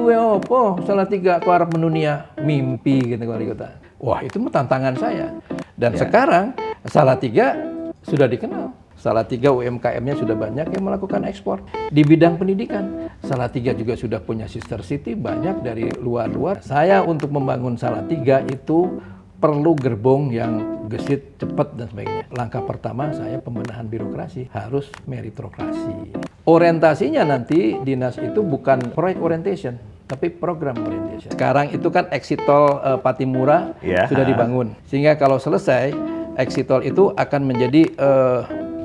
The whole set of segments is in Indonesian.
duwe opo, Salatiga ku arep mendunia mimpi gitu wali kota. Wah, itu tantangan saya. Dan sekarang Salatiga sudah dikenal. Salatiga UMKM-nya sudah banyak yang melakukan ekspor. Di bidang pendidikan, Salatiga juga sudah punya sister city banyak dari luar-luar. Saya untuk membangun Salatiga itu perlu gerbong yang gesit, cepat dan sebagainya. Langkah pertama saya pembenahan birokrasi, harus meritokrasi. Orientasinya nanti dinas itu bukan proyek orientation, tapi program orientation. Sekarang itu kan exit tol Patimura sudah dibangun, sehingga kalau selesai exit tol itu akan menjadi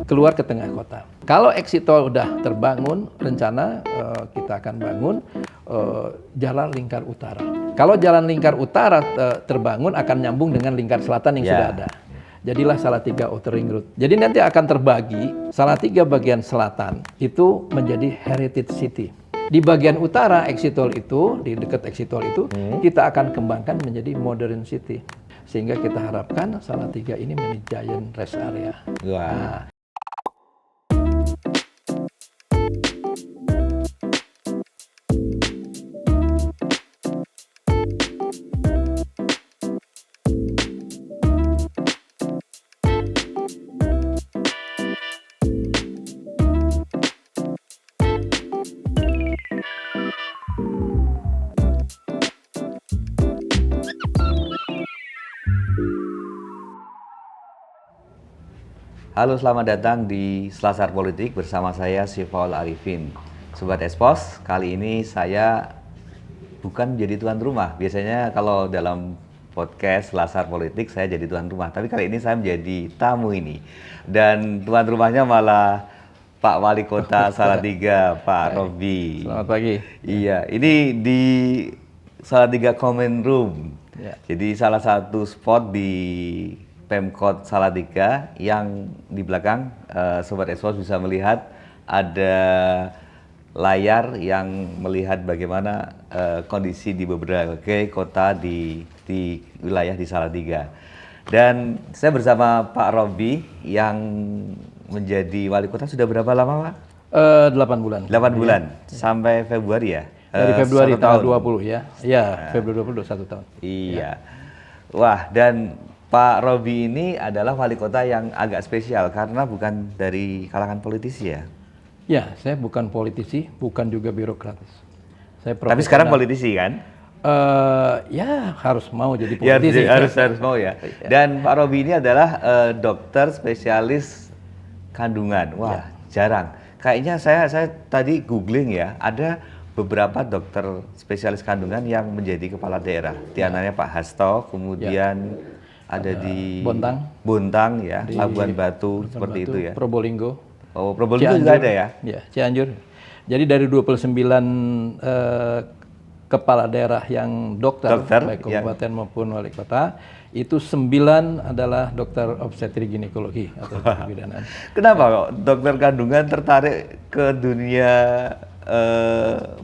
keluar ke tengah kota. Kalau exit tol udah terbangun, rencana kita akan bangun jalan lingkar utara. Kalau jalan lingkar utara terbangun akan nyambung dengan lingkar selatan yang sudah ada. Jadilah Salatiga Outer Ring Road. Jadi nanti akan terbagi, Salatiga bagian selatan itu menjadi heritage city. Di bagian utara exit tol itu, di dekat exit tol itu, kita akan kembangkan menjadi modern city. Sehingga kita harapkan Salatiga ini menjadi giant rest area. Nah, halo, selamat datang di Selasar Politik bersama saya Syiful Arifin. Sobat Expos, kali ini saya bukan jadi tuan rumah. Biasanya kalau dalam podcast Selasar Politik saya jadi tuan rumah, tapi kali ini saya menjadi tamu ini. Dan tuan rumahnya malah Pak Wali Kota Salatiga, Pak Robi. selamat pagi. Iya, ini di Salatiga Common Room. Jadi salah satu spot di Pemkot Salatiga yang di belakang Sobat Expos bisa melihat ada layar yang melihat bagaimana kondisi di berbagai kota di wilayah di Salatiga. Dan saya bersama Pak Robi yang menjadi wali kota sudah berapa lama, Pak? 8 bulan. 8 bulan sampai Februari ya? Dari Februari tanggal 20 ya. Iya, Februari 20 1 tahun. Iya. Wah, dan Pak Robi ini adalah wali kota yang agak spesial karena bukan dari kalangan politisi ya? Ya, saya bukan politisi, bukan juga birokratis. Saya Tapi sekarang politisi kan? Ya harus mau jadi Ya, politisi. harus mau ya. Dan Pak Robi ini adalah dokter spesialis kandungan. Wah, jarang. Kayaknya saya tadi googling ya, ada beberapa dokter spesialis kandungan yang menjadi kepala daerah. Di antaranya Pak Hasto, kemudian ada di Bontang ya, Labuan Batu, seperti itu ya. Probolinggo. Oh, Probolinggo juga ada ya? Ya, Cianjur. Jadi dari 29 kepala daerah yang dokter baik kabupaten maupun wali kota, itu 9 adalah dokter obstetri ginekologi atau kebidanan. Kenapa kok dokter kandungan tertarik ke dunia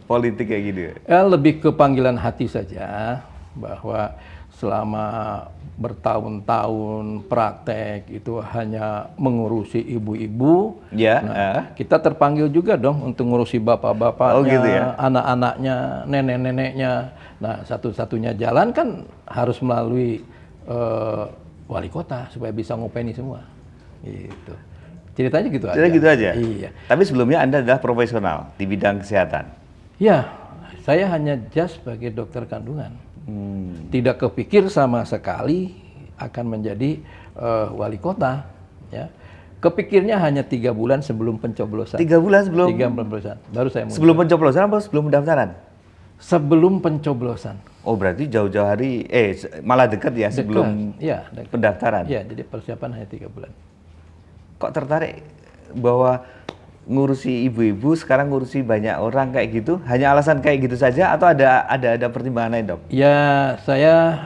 politik kayak gitu? Ya, lebih ke panggilan hati saja, bahwa selama bertahun-tahun praktek itu hanya mengurusi ibu-ibu. Kita terpanggil juga dong untuk ngurusi bapak-bapaknya, anak-anaknya, nenek-neneknya. Nah, satu-satunya jalan kan harus melalui wali kota supaya bisa ngopeni semua. Gitu. Ceritanya gitu aja. Ceritanya gitu aja? Iya. Tapi sebelumnya Anda adalah profesional di bidang kesehatan? Ya, saya hanya just sebagai dokter kandungan. Tidak kepikir sama sekali akan menjadi wali kota. Ya. Kepikirnya hanya 3 bulan sebelum pencoblosan. 3 bulan sebelum? 3 bulan baru saya sebelum pencoblosan apa sebelum pendaftaran? Sebelum pencoblosan. Oh, berarti jauh-jauh hari, malah dekat ya sebelum pendaftaran? Iya, jadi persiapan hanya 3 bulan. Kok tertarik bahwa ngurusi ibu-ibu sekarang ngurusi banyak orang kayak gitu? Hanya alasan kayak gitu saja atau ada pertimbangan lain, Dok? Ya, saya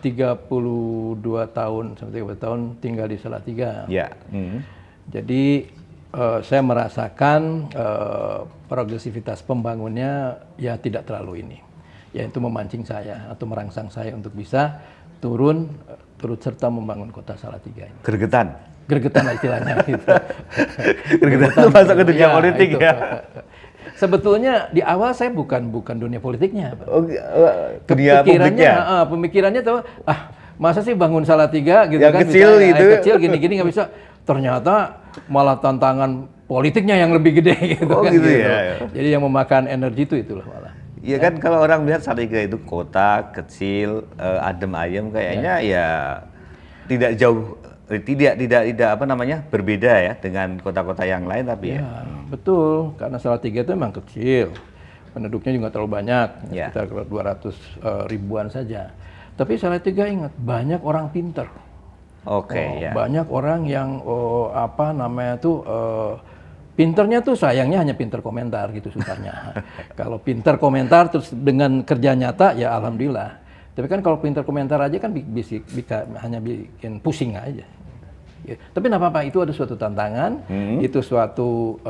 32 tahun sampai 30 tahun tinggal di Salatiga. Ya. Jadi saya merasakan progresivitas pembangunnya ya tidak terlalu ini. Yaitu memancing saya atau merangsang saya untuk bisa turut serta membangun kota Salatiga ini. Gregetan lah istilahnya gitu. Gregetan itu masuk ke dunia politik ya. Sebetulnya di awal saya bukan dunia politiknya. Dunia publiknya. Pemikirannya tuh masa sih bangun Salatiga gitu yang kan kecil misalnya, itu kecil gini-gini nggak bisa. Ternyata malah tantangan politiknya yang lebih gede gitu kan. Gitu gitu. ya. Jadi yang memakan energi itu itulah malah. Iya kan kalau orang melihat Salatiga itu kota kecil, adem ayem kayaknya ya tidak jauh, tidak apa namanya berbeda ya dengan kota-kota yang lain tapi ya. Betul, karena Salatiga itu memang kecil, penduduknya juga terlalu banyak, sekitar 200 ribuan saja. Tapi Salatiga ingat banyak orang pintar. Banyak orang yang pinternya tuh sayangnya hanya pinter komentar gitu susahnya. Kalau pinter komentar terus dengan kerja nyata ya alhamdulillah. Tapi kan kalau pinter komentar aja kan hanya bikin pusing aja. Ya. Tapi nggak apa-apa, itu ada suatu tantangan, itu suatu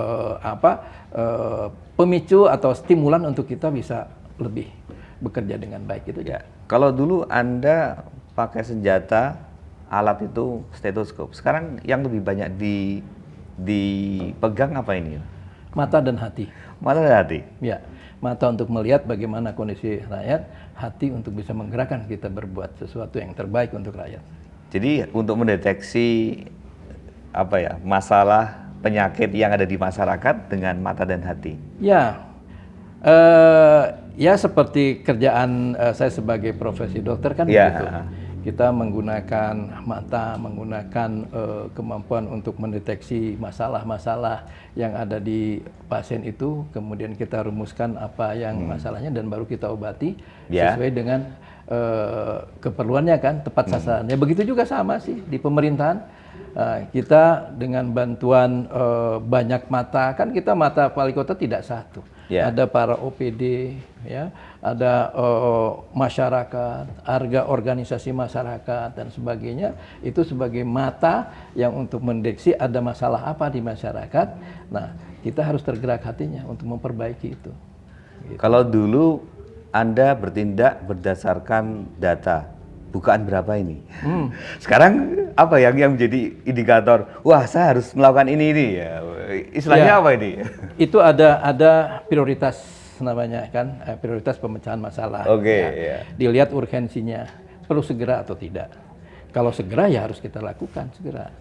pemicu atau stimulan untuk kita bisa lebih bekerja dengan baik gitu. Ya. Kalau dulu Anda pakai senjata, alat itu stetoskop. Sekarang yang lebih banyak dipegang apa ini? Mata dan hati. Mata dan hati? Ya, mata untuk melihat bagaimana kondisi rakyat, hati untuk bisa menggerakkan kita berbuat sesuatu yang terbaik untuk rakyat. Jadi untuk mendeteksi masalah penyakit yang ada di masyarakat dengan mata dan hati? Ya, ya seperti kerjaan saya sebagai profesi dokter kan begitu. Kita menggunakan mata, menggunakan kemampuan untuk mendeteksi masalah-masalah yang ada di pasien itu, kemudian kita rumuskan apa yang masalahnya dan baru kita obati sesuai dengan keperluannya kan, tepat sasarannya. Begitu juga sama sih di pemerintahan. Kita dengan bantuan banyak mata, kan kita mata wali kota tidak satu. Ada para OPD, ya, ada masyarakat, organisasi masyarakat dan sebagainya. Itu sebagai mata yang untuk mendeteksi ada masalah apa di masyarakat. Nah, kita harus tergerak hatinya untuk memperbaiki itu. Gitu. Kalau dulu Anda bertindak berdasarkan data, bukaan berapa ini? Sekarang apa yang menjadi indikator? Wah, saya harus melakukan ini ya. Istilahnya apa ini? Itu ada prioritas namanya kan, prioritas pemecahan masalah. Dilihat urgensinya, perlu segera atau tidak. Kalau segera ya harus kita lakukan segera.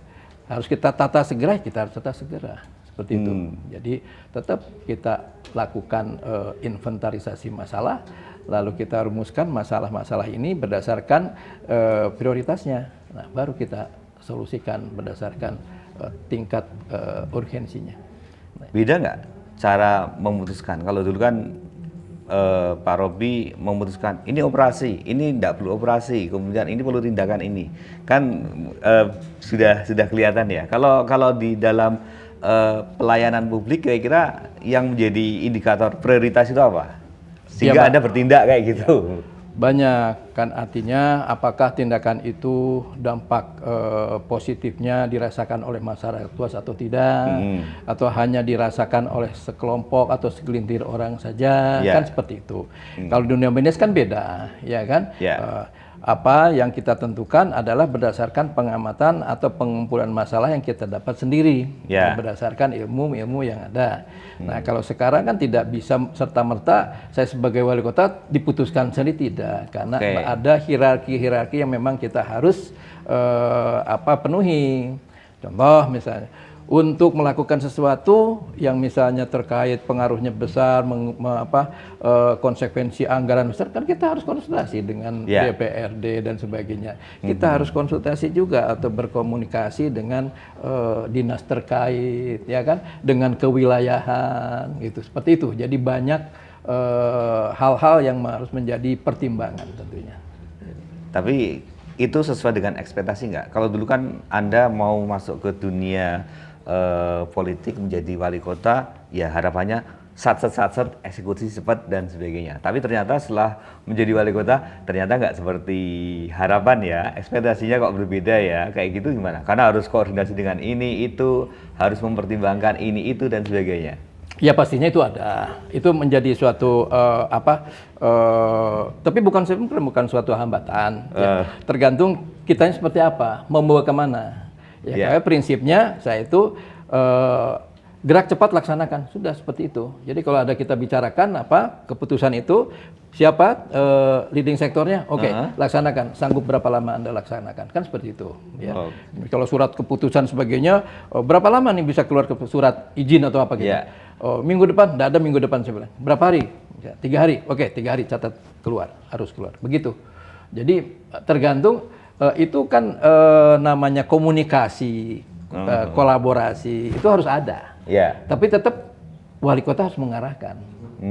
Harus kita tata segera, kita harus tata segera. Seperti itu. Jadi tetap kita lakukan inventarisasi masalah, lalu kita rumuskan masalah-masalah ini berdasarkan prioritasnya. Nah, baru kita solusikan berdasarkan tingkat urgensinya. Beda nggak cara memutuskan? Kalau dulu kan Pak Robi memutuskan ini operasi, ini tidak perlu operasi, kemudian ini perlu tindakan ini, kan sudah kelihatan ya. Kalau di dalam pelayanan publik kira-kira yang menjadi indikator prioritas itu apa? Sehingga Anda bertindak kayak gitu. Banyak kan, artinya apakah tindakan itu dampak positifnya dirasakan oleh masyarakat luas atau tidak, atau hanya dirasakan oleh sekelompok atau segelintir orang saja, kan seperti itu. Kalau dunia bisnis kan beda, ya kan? Apa yang kita tentukan adalah berdasarkan pengamatan atau pengumpulan masalah yang kita dapat sendiri, berdasarkan ilmu-ilmu yang ada. Nah, kalau sekarang kan tidak bisa serta-merta saya sebagai wali kota diputuskan sendiri, tidak, karena ada hierarki-hierarki yang memang kita harus penuhi. Contoh misalnya, untuk melakukan sesuatu yang misalnya terkait pengaruhnya besar, konsekuensi anggaran besar, kan kita harus konsultasi dengan DPRD dan sebagainya. Kita harus konsultasi juga atau berkomunikasi dengan dinas terkait, ya kan, dengan kewilayahan, gitu, seperti itu. Jadi banyak hal-hal yang harus menjadi pertimbangan tentunya. Tapi itu sesuai dengan ekspektasi nggak? Kalau dulu kan Anda mau masuk ke dunia politik menjadi wali kota, ya harapannya sat-sat eksekusi cepat dan sebagainya. Tapi ternyata setelah menjadi wali kota, ternyata nggak seperti harapan ya. Ekspektasinya kok berbeda ya. Kayak gitu gimana? Karena harus koordinasi dengan ini, itu, harus mempertimbangkan ini, itu, dan sebagainya. Ya pastinya itu ada. Itu menjadi suatu tapi bukan suatu hambatan. Tergantung kitanya seperti apa, membawa kemana. Ya, prinsipnya saya itu gerak cepat laksanakan, sudah seperti itu. Jadi kalau ada kita bicarakan apa keputusan itu, siapa leading sektornya, oke, laksanakan. Sanggup berapa lama Anda laksanakan, kan seperti itu. Ya. Kalau surat keputusan sebagainya, berapa lama nih bisa keluar surat izin atau apa gitu? Minggu depan, tidak ada minggu depan saya bilang. Berapa hari? Ya, 3 hari, oke, 3 hari catat keluar, harus keluar. Begitu. Jadi tergantung itu kan namanya komunikasi, kolaborasi itu harus ada. Tapi tetap wali kota harus mengarahkan,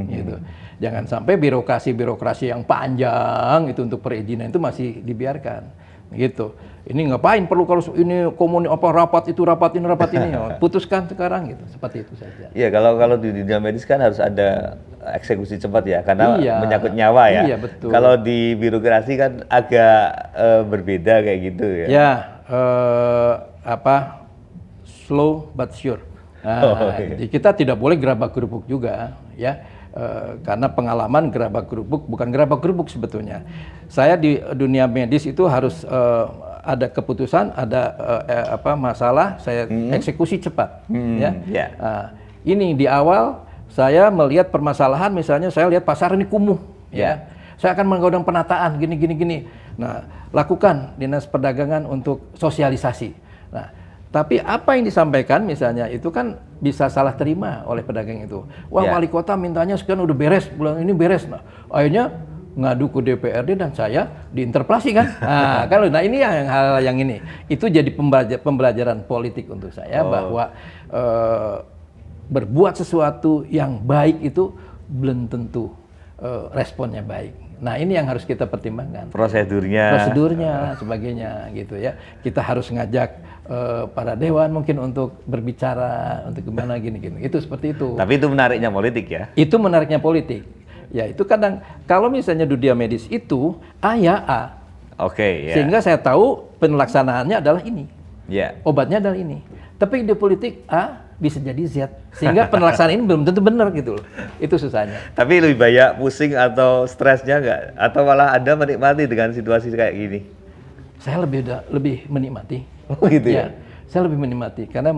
gitu. Jangan sampai birokrasi yang panjang itu untuk perizinan itu masih dibiarkan, gitu. Ini ngapain perlu kalau ini rapat ini, putuskan sekarang gitu, seperti itu saja. Iya, kalau di dunia medis kan harus ada eksekusi cepat ya, karena menyangkut nyawa ya. Iya, betul. Kalau di birokrasi kan agak berbeda kayak gitu ya. Ya, slow but sure. Nah, jadi kita tidak boleh gerabak gerubuk juga, ya, karena pengalaman gerabak gerubuk bukan gerabak gerubuk sebetulnya. Saya di dunia medis itu harus ada keputusan, ada masalah, saya eksekusi cepat, ya. Ini di awal saya melihat permasalahan, misalnya saya lihat pasar ini kumuh, ya. Saya akan menggodong penataan gini. Nah, lakukan dinas perdagangan untuk sosialisasi. Nah, tapi apa yang disampaikan misalnya itu kan bisa salah terima oleh pedagang itu. Wah, wali kota mintanya sekian udah beres, bulan ini beres. Nah, akhirnya ngadu ke DPRD dan saya diinterpelasi kan. Nah, ini hal yang ini. Itu jadi pembelajaran politik untuk saya bahwa berbuat sesuatu yang baik itu belum tentu responnya baik. Nah, ini yang harus kita pertimbangkan. Prosedurnya, sebagainya gitu ya. Kita harus ngajak para dewan mungkin untuk berbicara untuk gimana gini. Itu seperti itu. Tapi itu menariknya politik ya? Itu menariknya politik. Ya, itu kadang kalau misalnya dunia medis itu A ya A. Sehingga saya tahu pelaksanaannya adalah ini. Obatnya adalah ini. Tapi di politik A bisa jadi Z. Sehingga pelaksanaan ini belum tentu benar gitu loh. Itu susahnya. Tapi lebih banyak pusing atau stresnya nggak? Atau malah Anda menikmati dengan situasi kayak gini? Saya lebih menikmati. Oh gitu ya? Saya lebih menikmati. Karena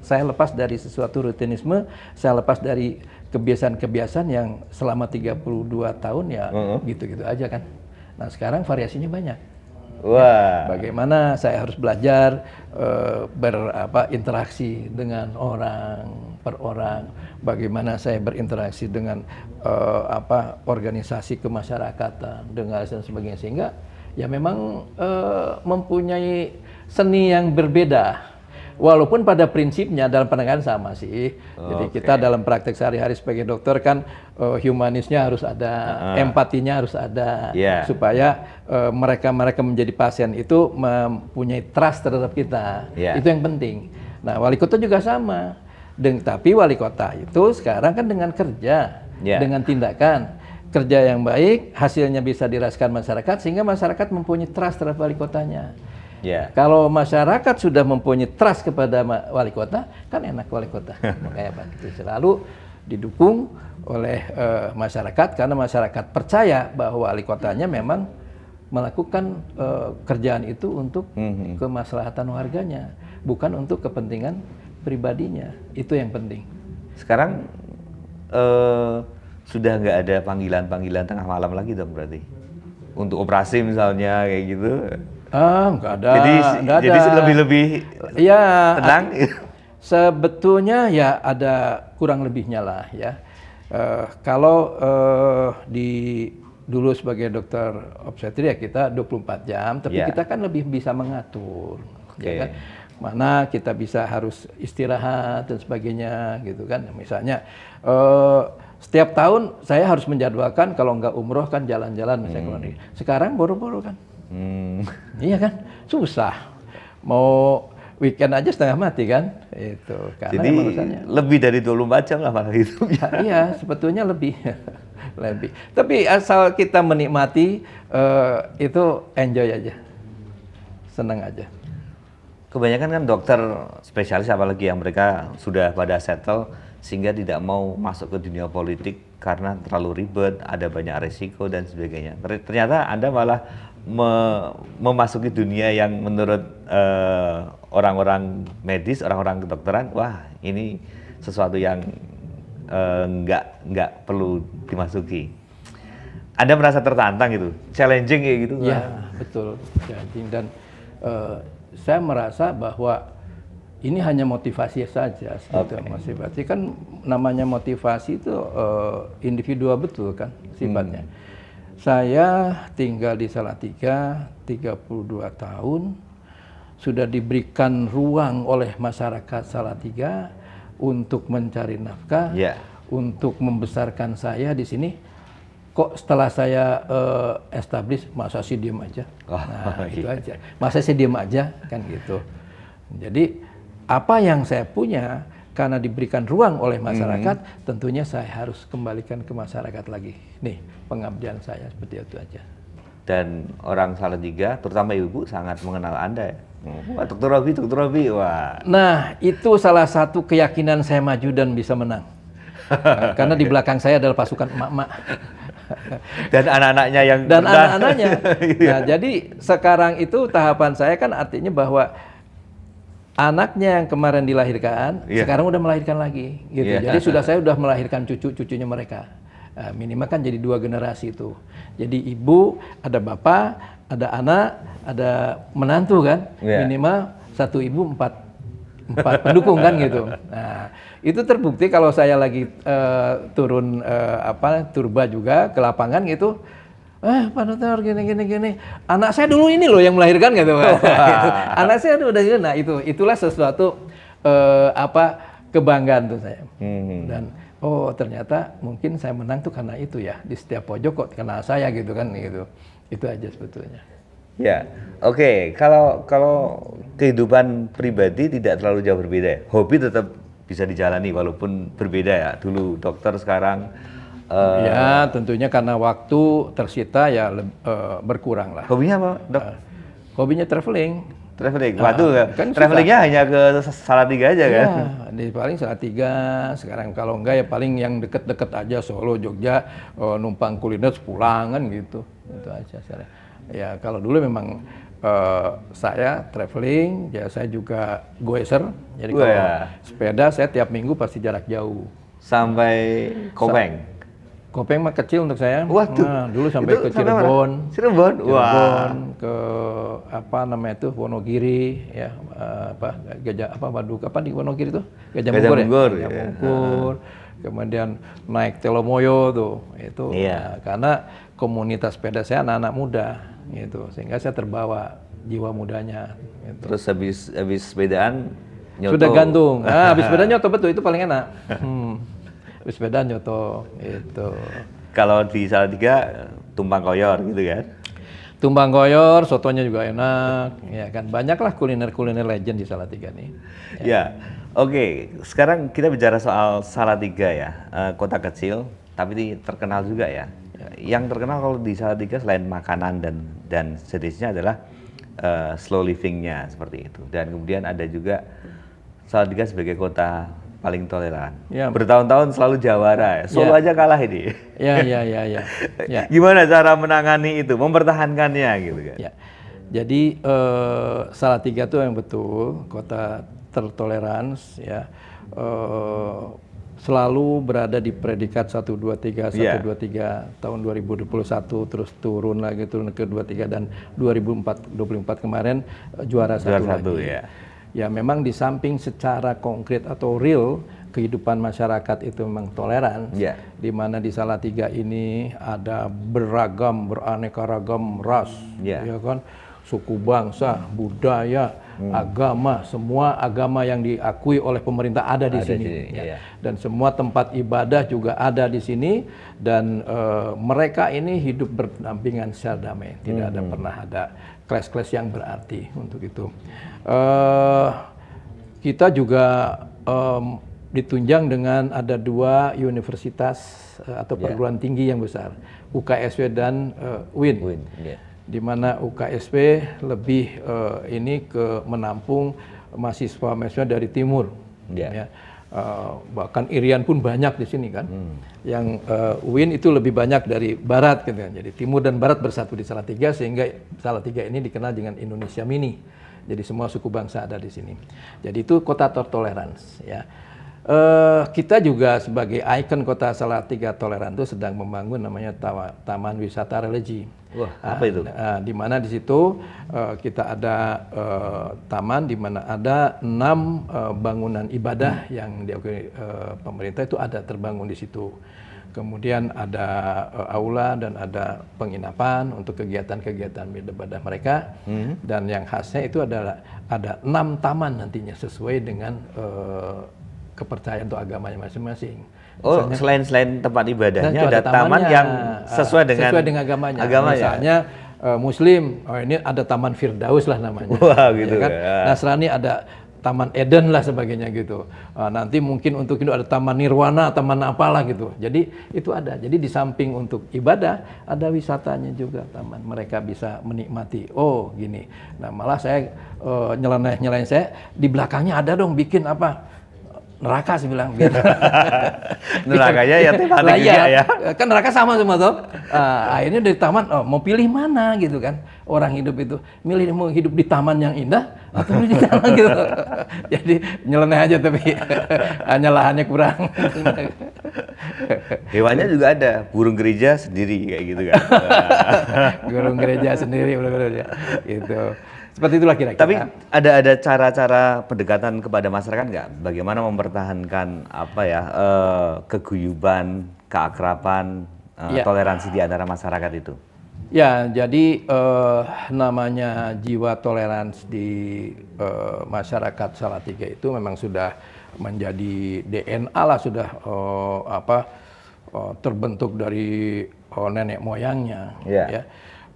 saya lepas dari sesuatu rutinisme, saya lepas dari kebiasaan-kebiasaan yang selama 32 tahun ya gitu-gitu aja kan. Nah, sekarang variasinya banyak. Wah. Bagaimana saya harus belajar berinteraksi dengan orang per orang, bagaimana saya berinteraksi dengan organisasi kemasyarakatan dan sebagainya, sehingga ya memang mempunyai seni yang berbeda. Walaupun pada prinsipnya dalam pandangan sama sih. Jadi kita dalam praktek sehari-hari sebagai dokter kan humanisnya harus ada, empatinya harus ada, supaya mereka menjadi pasien itu mempunyai trust terhadap kita. Itu yang penting. Nah, wali kota juga sama. Tapi wali kota itu sekarang kan dengan kerja, dengan tindakan. Kerja yang baik, hasilnya bisa dirasakan masyarakat, sehingga masyarakat mempunyai trust terhadap wali kotanya. Kalau masyarakat sudah mempunyai trust kepada wali kota, kan enak wali kota. Makanya Pak, itu selalu didukung oleh masyarakat, karena masyarakat percaya bahwa wali kotanya memang melakukan kerjaan itu untuk kemaslahatan warganya, bukan untuk kepentingan pribadinya. Itu yang penting. Sekarang sudah nggak ada panggilan-panggilan tengah malam lagi dong berarti? Untuk operasi misalnya kayak gitu? Nggak ada. Jadi lebih tenang? Sebetulnya ya ada kurang lebihnya lah ya. Kalau dulu sebagai dokter obstetri ya kita 24 jam, tapi kita kan lebih bisa mengatur. Ya kan? Mana kita bisa harus istirahat dan sebagainya gitu kan. Misalnya setiap tahun saya harus menjadwalkan kalau nggak umroh kan jalan-jalan misalnya ke luar negeri. Sekarang boro-boro kan. Iya kan, susah. Mau weekend aja setengah mati kan, itu. Karena jadi lebih dari 24 jam lah malah itu. Iya, sebetulnya lebih, lebih. Tapi asal kita menikmati itu enjoy aja, senang aja. Kebanyakan kan dokter spesialis apalagi yang mereka sudah pada settle sehingga tidak mau masuk ke dunia politik karena terlalu ribet, ada banyak resiko dan sebagainya. Ternyata Anda malah memasuki dunia yang menurut orang-orang medis, orang-orang kedokteran, wah ini sesuatu yang nggak perlu dimasuki. Anda merasa tertantang gitu, challenging kayak gitu? Ya, betul, challenging. Dan saya merasa bahwa ini hanya motivasi saja, motivasi kan namanya motivasi itu individual betul kan sifatnya. Saya tinggal di Salatiga 32 tahun, sudah diberikan ruang oleh masyarakat Salatiga untuk mencari nafkah, untuk membesarkan saya di sini. Kok setelah saya establish, masa sih diem aja? Nah, itu aja. Masa sih diem aja kan gitu. Jadi apa yang saya punya karena diberikan ruang oleh masyarakat, tentunya saya harus kembalikan ke masyarakat lagi. Nih, pengabdian saya seperti itu aja. Dan orang Salatiga, terutama ibu, sangat mengenal Anda ya? Wah, Dr. Robi, wah. Nah, itu salah satu keyakinan saya maju dan bisa menang. Karena di belakang saya adalah pasukan emak-emak. Dan anak-anaknya yang... Dan anak-anaknya. Nah, jadi sekarang itu tahapan saya kan artinya bahwa anaknya yang kemarin dilahirkan, sekarang udah melahirkan lagi, gitu. Jadi saya sudah melahirkan cucu-cucunya mereka. Minimal kan jadi 2 generasi itu. Jadi ibu, ada bapak, ada anak, ada menantu kan. Minimal 1 ibu 4 pendukung kan gitu. Nah, itu terbukti kalau saya lagi turun turba juga ke lapangan gitu. Pak Dokter gini. Anak saya dulu ini loh yang melahirkan gitu. Anak saya udah gini. Nah, itulah sesuatu kebanggaan tuh saya. Dan ternyata mungkin saya menang tuh karena itu ya. Di setiap pojok kok kenal saya gitu kan gitu. Itu aja sebetulnya. Ya, oke. Kalau kehidupan pribadi tidak terlalu jauh berbeda ya. Hobi tetap bisa dijalani walaupun berbeda ya. Dulu dokter, sekarang ya, tentunya karena waktu tersita ya berkurang lah. Hobinya apa, Dok? Hobinya traveling. Waduh, kan travelingnya hanya ke Salatiga aja kan? Ya, di paling Salatiga. Sekarang kalau enggak ya paling yang deket-deket aja, Solo, Jogja, numpang kuliner pulang kan gitu. Itu aja sekarang. Ya kalau dulu memang saya traveling, ya saya juga goeser. Jadi kalau sepeda saya tiap minggu pasti jarak jauh. Sampai Kopeng? Kopeng mah kecil untuk saya. Waduh. Nah, dulu sampai ke Cirebon. Cirebon, ke Wonogiri, ya di Wonogiri tuh? Gajah Mungkur. Ya? Gajah Mungkur. Kemudian naik Telomoyo tuh, itu karena komunitas sepeda saya anak-anak muda, gitu, sehingga saya terbawa jiwa mudanya. Gitu. Terus habis sepedaan nyoto. Sudah gantung. Habis sepeda nyoto betul itu paling enak. Habis sepeda nyoto itu. Kalau di Salatiga tumpang koyor gitu kan? Tumpang koyor, sotonya juga enak, ya kan. Banyaklah kuliner legend di Salatiga nih. Ya, oke. Sekarang kita bicara soal Salatiga ya, kota kecil tapi terkenal juga ya. Yang terkenal kalau di Salatiga selain makanan dan sejenisnya adalah slow living-nya seperti itu. Dan kemudian ada juga Salatiga sebagai kota paling toleran. Ya. Bertahun-tahun selalu jawara. Solo aja kalah ini. Ya. Gimana cara menangani itu, mempertahankannya gitu kan? Ya. Jadi Salatiga itu yang betul kota tertolerans ya. Selalu berada di predikat 123 tahun 2021, terus turun ke 23 dan 2024 kemarin juara satu lagi. Ya memang di samping secara konkret atau real kehidupan masyarakat itu memang toleran, di mana di Salatiga ini ada beraneka ragam ras, ya kan, suku bangsa, budaya, agama, semua agama yang diakui oleh pemerintah ada di sini. Dan semua tempat ibadah juga ada di sini, dan mereka ini hidup berdampingan secara damai, tidak ada pernah ada clash yang berarti untuk itu. Kita juga ditunjang dengan ada 2 universitas atau perguruan tinggi yang besar, UKSW dan UIN. Di mana UKSW lebih ini ke menampung mahasiswa dari timur. Ya. bahkan Irian pun banyak di sini kan. Yang UIN itu lebih banyak dari barat gitu kan. Jadi timur dan barat bersatu di Salatiga sehingga Salatiga ini dikenal dengan Indonesia Mini. Jadi semua suku bangsa ada di sini. Jadi itu kota tertolerans ya. Kita juga sebagai ikon kota Salatiga toleran itu sedang membangun namanya Taman Wisata Religi. Wah, apa itu? Di mana di situ kita ada taman di mana ada 6 bangunan ibadah yang diakui pemerintah itu ada terbangun di situ. Kemudian ada aula dan ada penginapan untuk kegiatan-kegiatan ibadah mereka. Dan yang khasnya itu adalah ada 6 taman nantinya sesuai dengan kepercayaan untuk agamanya masing-masing. Oh, selain tempat ibadahnya ada taman yang sesuai dengan agamanya. Agamanya. Misalnya Muslim, ini ada Taman Firdaus lah namanya. Wah, gitu ya kan? ya. Nasrani ada Taman Eden lah sebagainya gitu. Nanti mungkin untuk Hindu ada Taman Nirwana, taman apalah gitu. Jadi itu ada. Jadi di samping untuk ibadah ada wisatanya juga taman. Mereka bisa menikmati. Oh gini. Nah malah saya nyeleneh saya di belakangnya ada dong bikin apa? Neraka sih bilang gitu. Nerakanya ya tematik juga ya. Kan neraka sama semua tuh. Akhirnya dari taman, mau pilih mana gitu kan. Orang hidup itu milih mau hidup di taman yang indah atau di taman gitu. Jadi nyeleneh aja tapi hanya lahannya kurang. Hewannya juga ada, burung gereja sendiri kayak gitu kan. Burung gereja sendiri, gitu. Seperti itulah kira-kira. Tapi ada cara-cara pendekatan kepada masyarakat nggak? Bagaimana mempertahankan apa ya keguyuban, keakraban, toleransi di antara masyarakat itu? Ya, jadi namanya jiwa toleransi di masyarakat Salatiga itu memang sudah menjadi DNA lah, sudah terbentuk dari nenek moyangnya, ya,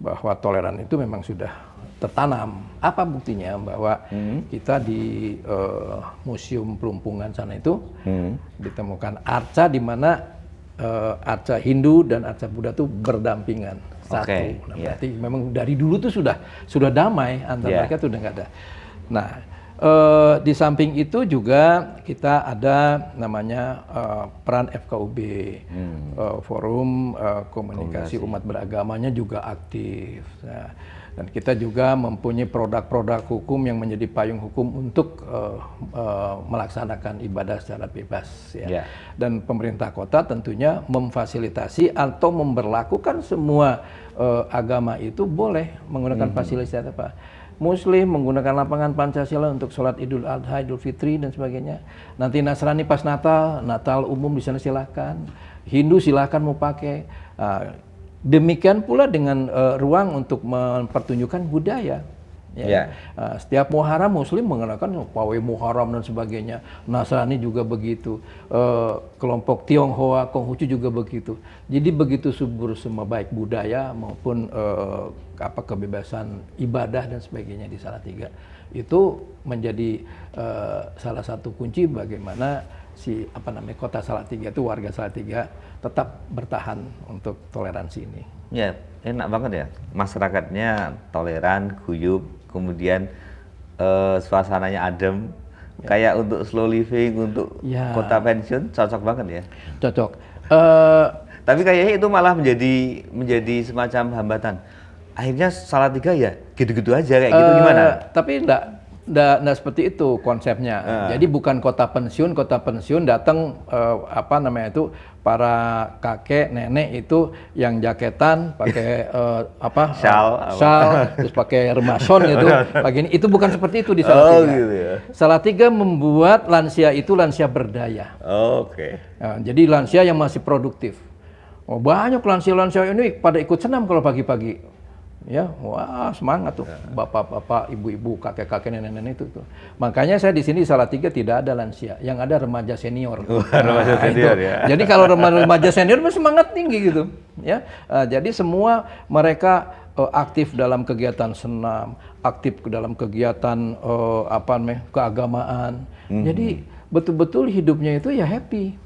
bahwa toleran itu memang sudah tertanam. Apa buktinya bahwa kita di Museum Pelumpungan sana itu ditemukan arca di mana arca Hindu dan arca Buddha itu berdampingan satu. Nah, berarti memang dari dulu tuh sudah damai antara mereka tuh udah nggak ada. Nah, di samping itu juga kita ada namanya peran FKUB, Forum Komunikasi Umat Beragamanya juga aktif. Nah, dan kita juga mempunyai produk-produk hukum yang menjadi payung hukum untuk melaksanakan ibadah secara bebas. Ya. Dan pemerintah kota tentunya memfasilitasi atau memberlakukan semua agama itu boleh menggunakan fasilitas apa. Muslim menggunakan lapangan Pancasila untuk sholat Idul Adha, Idul Fitri dan sebagainya. Nanti Nasrani pas Natal umum di sana silakan. Hindu silakan mau pakai. Demikian pula dengan ruang untuk mempertunjukkan budaya. Setiap Muharram Muslim mengenakan pawai Muharram dan sebagainya. Nasrani juga begitu. Kelompok Tionghoa, Konghucu juga begitu. Jadi begitu subur semua baik budaya maupun kebebasan ibadah dan sebagainya di Salatiga. Itu menjadi salah satu kunci bagaimana kota Salatiga itu warga Salatiga tetap bertahan untuk toleransi ini. Ya, enak banget ya. Masyarakatnya toleran, guyup, kemudian suasananya adem. Kayak untuk slow living, untuk kota pensiun cocok banget ya. Cocok. Tapi kayaknya itu malah menjadi semacam hambatan. Akhirnya Salatiga ya gitu-gitu aja kayak gitu gimana? Tapi enggak seperti itu konsepnya. Jadi bukan kota pensiun datang para kakek nenek itu yang jaketan pakai shawl terus pakai remason gitu. Itu bukan seperti itu di Salatiga. Gitu ya. Salatiga membuat lansia itu lansia berdaya. Jadi lansia yang masih produktif. Banyak lansia-lansia ini pada ikut senam kalau pagi-pagi. Ya, wah semangat tuh bapak-bapak, ibu-ibu, kakek-kakek, nenek-nenek itu tuh. Makanya saya di sini di Salatiga tidak ada lansia, yang ada remaja senior. Remaja senior ya. Jadi kalau remaja senior masih semangat tinggi gitu, ya. Jadi semua mereka aktif dalam kegiatan senam, aktif dalam kegiatan keagamaan. Jadi betul-betul hidupnya itu ya happy.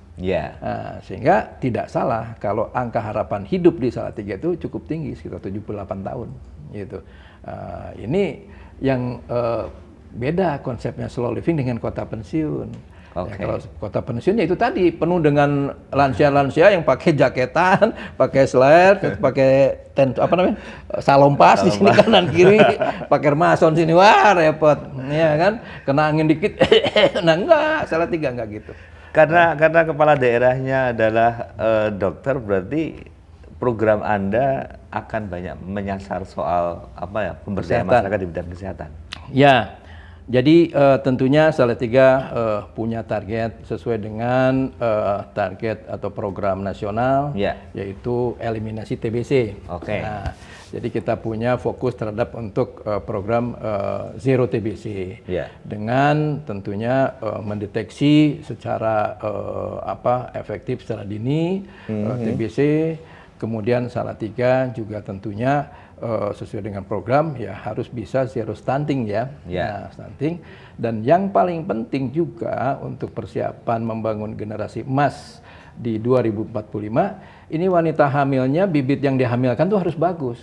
Sehingga tidak salah kalau angka harapan hidup di Salatiga itu cukup tinggi, sekitar 78 tahun gitu. Ini yang beda konsepnya slow living dengan kota pensiun. Oke. Kalau kota pensiun ya itu tadi penuh dengan lansia-lansia yang pakai jaketan, pakai slayer, pakai salompas di sini kanan kiri, pakai mason sini, wah repot, ya kan, kena angin dikit, nah enggak, Salatiga enggak gitu. Karena kepala daerahnya adalah dokter, berarti program Anda akan banyak menyasar soal pemberdayaan masyarakat di bidang kesehatan. Ya. Jadi tentunya Salatiga punya target sesuai dengan target atau program nasional, yaitu eliminasi TBC. Oke. Nah, jadi kita punya fokus terhadap untuk program Zero TBC, dengan tentunya mendeteksi secara efektif secara dini TBC. Kemudian Salatiga juga tentunya sesuai dengan program ya harus bisa zero stunting ya. Nah, stunting, dan yang paling penting juga untuk persiapan membangun generasi emas di 2045 ini wanita hamilnya, bibit yang dihamilkan tuh harus bagus.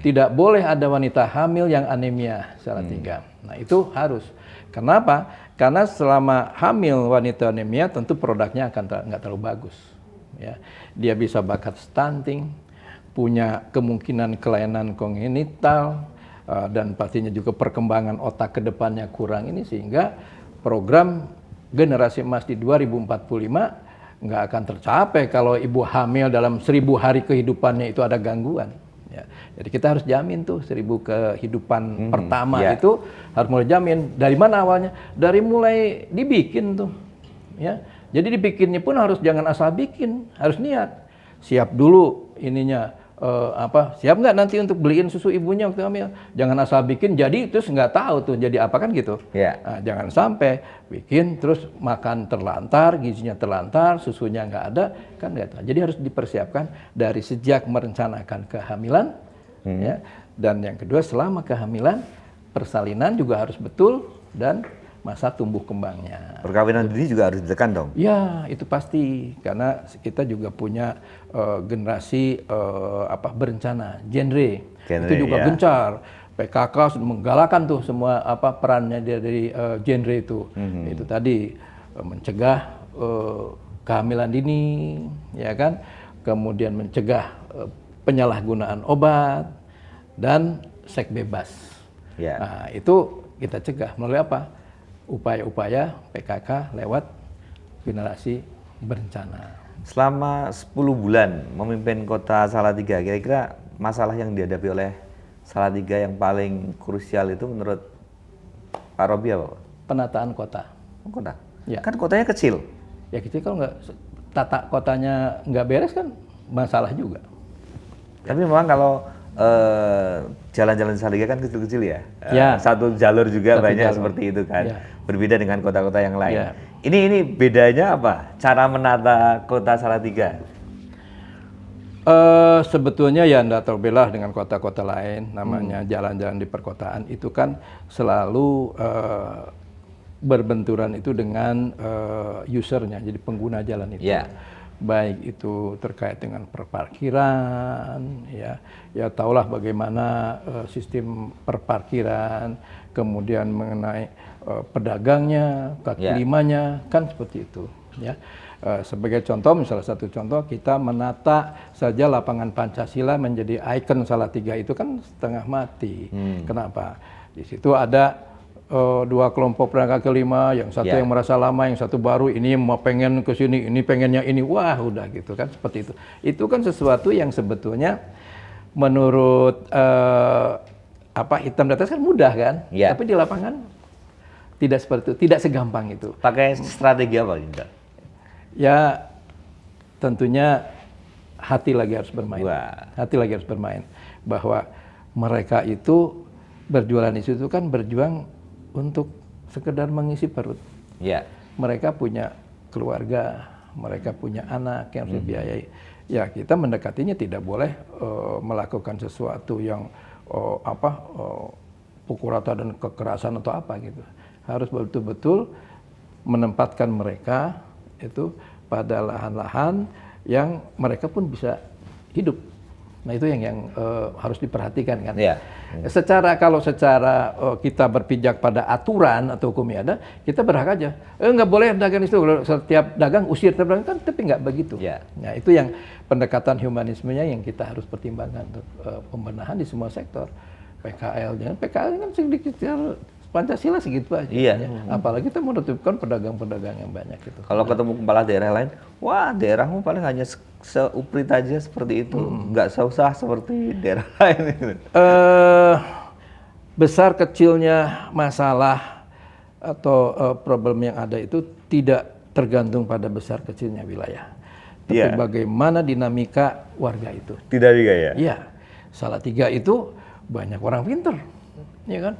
Tidak boleh ada wanita hamil yang anemia Salatiga. Nah, itu harus. Kenapa? Karena selama hamil wanita anemia tentu produknya akan nggak terlalu bagus. Ya, dia bisa bakat stunting, punya kemungkinan kelainan kongenital, dan pastinya juga perkembangan otak ke depannya kurang ini, sehingga program generasi emas di 2045 nggak akan tercapai kalau ibu hamil dalam 1000 hari kehidupannya itu ada gangguan. Ya, jadi kita harus jamin tuh 1000 kehidupan pertama itu harus mulai jamin. Dari mana awalnya? Dari mulai dibikin tuh. Ya, jadi dibikinnya pun harus jangan asal bikin, harus niat. Siap dulu ininya. Siap nggak nanti untuk beliin susu ibunya waktu hamil? Jangan asal bikin jadi terus nggak tahu tuh jadi apa kan gitu. Nah, jangan sampai bikin terus makan terlantar, gizinya terlantar, susunya nggak ada, kan nggak tahu. Jadi harus dipersiapkan dari sejak merencanakan kehamilan, ya. Dan yang kedua selama kehamilan, persalinan juga harus betul, dan masa tumbuh kembangnya. Perkawinan dini juga harus ditekan dong? Ya, itu pasti. Karena kita juga punya generasi berencana, genre. Itu juga gencar. PKK sudah menggalakkan tuh semua perannya dari genre itu. Itu tadi mencegah kehamilan dini, ya kan? Kemudian mencegah penyalahgunaan obat dan seks bebas. Nah, itu kita cegah melalui apa? Upaya-upaya PKK lewat generasi berencana. Selama 10 bulan memimpin kota Salatiga, kira-kira masalah yang dihadapi oleh Salatiga yang paling krusial itu menurut Pak Robi apa? Penataan kota. Kota? Ya. Kan kotanya kecil. Ya kecil, kalau nggak tata kotanya nggak beres kan masalah juga. Tapi memang kalau jalan-jalan di Salatiga kan kecil-kecil ya. Satu jalur juga banyak seperti itu kan. Berbeda dengan kota-kota yang lain. Ini bedanya apa? Cara menata kota Salatiga? Sebetulnya ya enggak terbelah dengan kota-kota lain. Namanya jalan-jalan di perkotaan itu kan selalu berbenturan itu dengan usernya, jadi pengguna jalan itu. Baik itu terkait dengan perparkiran, ya tahulah bagaimana sistem perparkiran, kemudian mengenai pedagangnya, kaki limanya, kan seperti itu. Ya, sebagai contoh, misalnya satu contoh, kita menata saja lapangan Pancasila menjadi ikon Salatiga itu kan setengah mati. Kenapa? Di situ ada dua kelompok pedagang kaki lima, yang satu yang merasa lama, yang satu baru, ini mau pengen ke sini, ini pengennya ini, wah udah gitu kan, seperti itu. Itu kan sesuatu yang sebetulnya menurut hitam di atas kan mudah kan, tapi di lapangan tidak seperti itu, tidak segampang itu. Pakai strategi apa Indra? Ya tentunya hati lagi harus bermain. Hati lagi harus bermain, bahwa mereka itu berjualan itu kan berjuang untuk sekedar mengisi perut. Mereka punya keluarga, mereka punya anak yang harus dibiayai. Ya kita mendekatinya tidak boleh melakukan sesuatu yang pukul rata dan kekerasan atau apa gitu. Harus betul-betul menempatkan mereka itu pada lahan-lahan yang mereka pun bisa hidup. Nah itu yang harus diperhatikan kan. Iya. Kalau secara kita berpijak pada aturan atau hukumnya ada, kita berhak aja. Nggak boleh dagang itu, kalau setiap dagang usir tiap dagang kan, tapi nggak begitu. Iya. Nah itu yang pendekatan humanismenya yang kita harus pertimbangkan untuk pembenahan di semua sektor. PKL kan sedikit Pancasila segitu aja. Iya. Ya. Apalagi kita menutupkan pedagang-pedagang yang banyak gitu. Kalau ketemu kepala daerah lain, wah daerahmu paling hanya seuprit aja seperti itu, nggak susah seperti daerah lain. Besar kecilnya masalah atau problem yang ada itu tidak tergantung pada besar kecilnya wilayah, tapi bagaimana dinamika warga itu. Tidak juga ya? Iya, Salatiga itu banyak orang pinter, ya kan?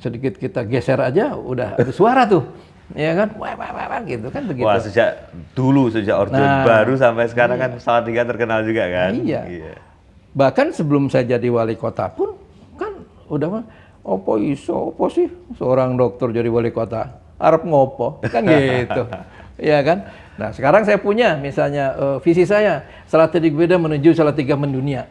Sedikit kita geser aja udah ada suara tuh, ya kan? Wah, gitu kan begitu. Wah, sejak Orde Baru sampai sekarang kan Salatiga terkenal juga kan? Iya. Bahkan sebelum saya jadi wali kota pun kan udah opo sih seorang dokter jadi wali kota, arep ngopo kan gitu. Iya kan? Nah, sekarang saya punya misalnya visi saya Salatiga beda menuju Salatiga mendunia.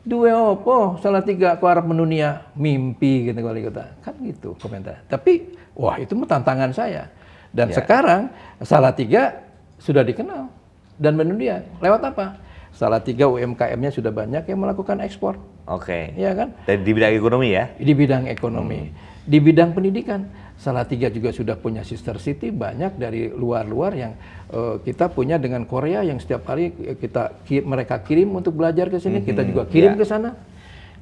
Dua opo Salatiga aku arep mendunia, mimpi gitu wali kota. Kan gitu komentar. Tapi wah itu tantangan saya. Dan sekarang Salatiga sudah dikenal dan mendunia. Lewat apa? Salatiga UMKM-nya sudah banyak yang melakukan ekspor. Oke. Iya kan? Dan di bidang ekonomi ya? Di bidang ekonomi. Di bidang pendidikan, Salatiga juga sudah punya sister city banyak dari luar-luar yang kita punya dengan Korea yang setiap hari mereka kirim untuk belajar ke sini, kita juga kirim ke sana.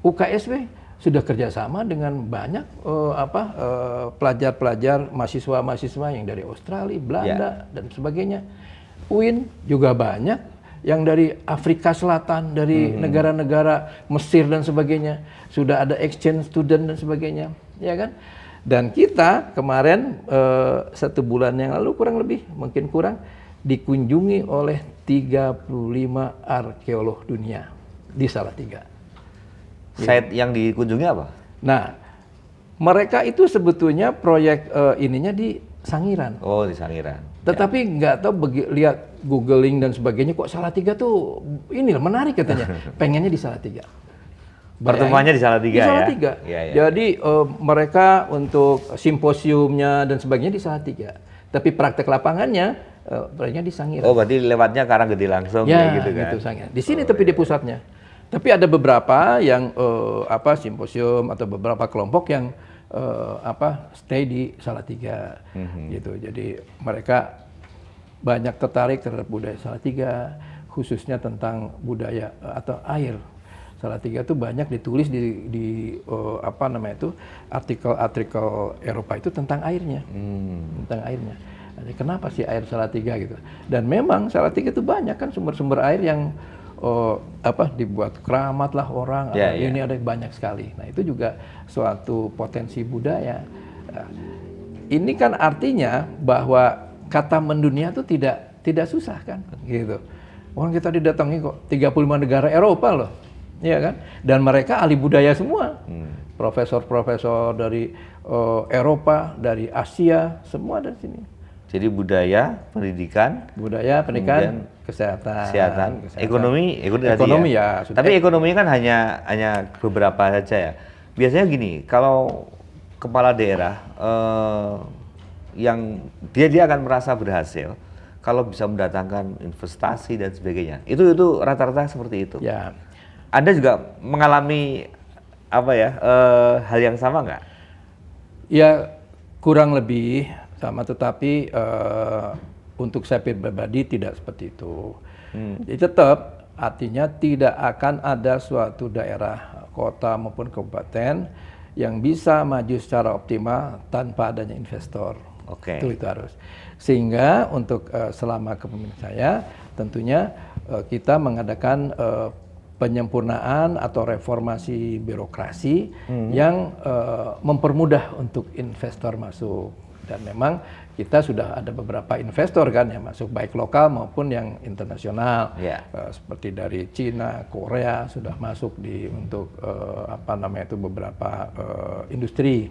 UKSW sudah kerjasama dengan banyak pelajar-pelajar, mahasiswa-mahasiswa yang dari Australia, Belanda dan sebagainya. UIN juga banyak yang dari Afrika Selatan, dari negara-negara Mesir dan sebagainya, sudah ada exchange student dan sebagainya, ya kan? Dan kita kemarin 1 bulan yang lalu kurang lebih, mungkin kurang, dikunjungi oleh 35 arkeolog dunia di Salatiga. Site yang dikunjungi apa? Nah, mereka itu sebetulnya proyek ininya di Sangiran. Oh, di Sangiran. Tetapi nggak tahu lihat googling dan sebagainya kok Salatiga tuh ini menarik katanya. Pengennya di Salatiga. Pertemuannya di Salatiga ya? Di Salatiga. Ya. Jadi mereka untuk simposiumnya dan sebagainya di Salatiga. Tapi praktek lapangannya proyeknya di Sangiran. Oh, berarti lewatnya Karanggede langsung ya, gitu kan? Gitu, Sangiran. Di sini tapi di pusatnya. Tapi ada beberapa yang simposium atau beberapa kelompok yang stay di Salatiga gitu. Jadi mereka banyak tertarik terhadap budaya Salatiga, khususnya tentang budaya atau air. Salatiga itu banyak ditulis di artikel-artikel Eropa itu tentang airnya, tentang airnya. Jadi, kenapa sih air Salatiga gitu? Dan memang Salatiga itu banyak kan sumber-sumber air yang dibuat keramat lah orang. Ini ada banyak sekali. Nah itu juga suatu potensi budaya. Nah, ini kan artinya bahwa kata mendunia itu tidak susah kan, gitu. Orang kita didatangi kok 35 negara Eropa loh, ya kan? Dan mereka ahli budaya semua, profesor-profesor dari Eropa, dari Asia, semua dari sini. Jadi budaya, pendidikan, kesehatan, ekonomi ya. Tapi ekonomi kan hanya beberapa saja ya. Biasanya gini, kalau kepala daerah yang dia akan merasa berhasil kalau bisa mendatangkan investasi dan sebagainya. Itu rata-rata seperti itu. Ya. Anda juga mengalami hal yang sama nggak? Ya kurang lebih sama, tetapi untuk saya pribadi tidak seperti itu. Jadi tetap artinya tidak akan ada suatu daerah, kota maupun kabupaten yang bisa maju secara optimal tanpa adanya investor. Oke. Itu harus. Sehingga untuk selama kepemimpinan saya tentunya kita mengadakan penyempurnaan atau reformasi birokrasi yang mempermudah untuk investor masuk. Dan memang kita sudah ada beberapa investor kan yang masuk baik lokal maupun yang internasional, seperti dari Cina, Korea sudah masuk untuk beberapa industri,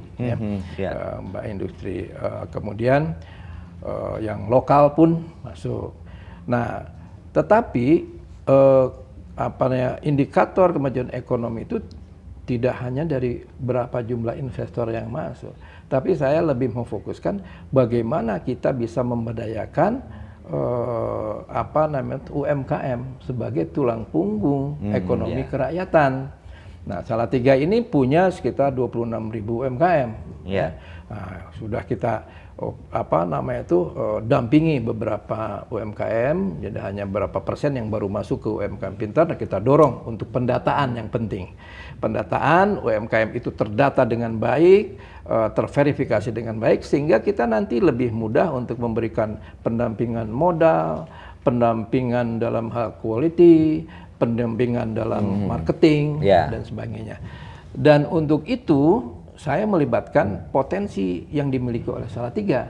industri. Kemudian yang lokal pun masuk. Nah, tetapi indikator kemajuan ekonomi itu tidak hanya dari berapa jumlah investor yang masuk, tapi saya lebih memfokuskan bagaimana kita bisa memberdayakan UMKM sebagai tulang punggung ekonomi kerakyatan. Nah, Salatiga ini punya sekitar 26.000 UMKM. Nah, sudah kita dampingi beberapa UMKM, jadi hanya berapa persen yang baru masuk ke UMKM Pintar, dan kita dorong untuk pendataan yang penting. Pendataan UMKM itu terdata dengan baik, terverifikasi dengan baik, sehingga kita nanti lebih mudah untuk memberikan pendampingan modal, pendampingan dalam hal quality, pendampingan dalam marketing, dan sebagainya. Dan untuk itu, saya melibatkan potensi yang dimiliki oleh Salatiga,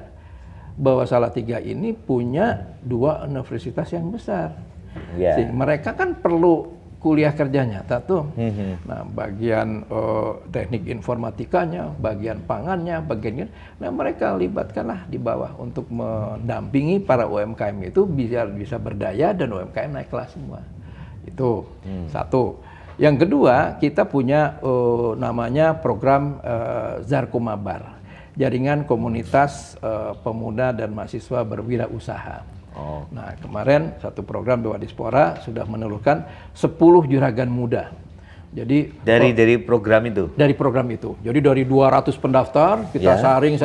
bahwa Salatiga ini punya 2 universitas yang besar. Mereka kan perlu kuliah kerja nyata tuh. Nah, bagian teknik informatikanya, bagian pangannya, nah mereka libatkanlah di bawah untuk mendampingi para UMKM itu biar bisa berdaya dan UMKM naik kelas semua. Itu satu. Yang kedua, kita punya namanya program Zarkomabar, Jaringan Komunitas Pemuda dan Mahasiswa Berwirausaha. Nah, kemarin satu program Dewa Dispora sudah menelurkan 10 juragan muda. Jadi dari program itu. Dari program itu. Jadi dari 200 pendaftar kita saring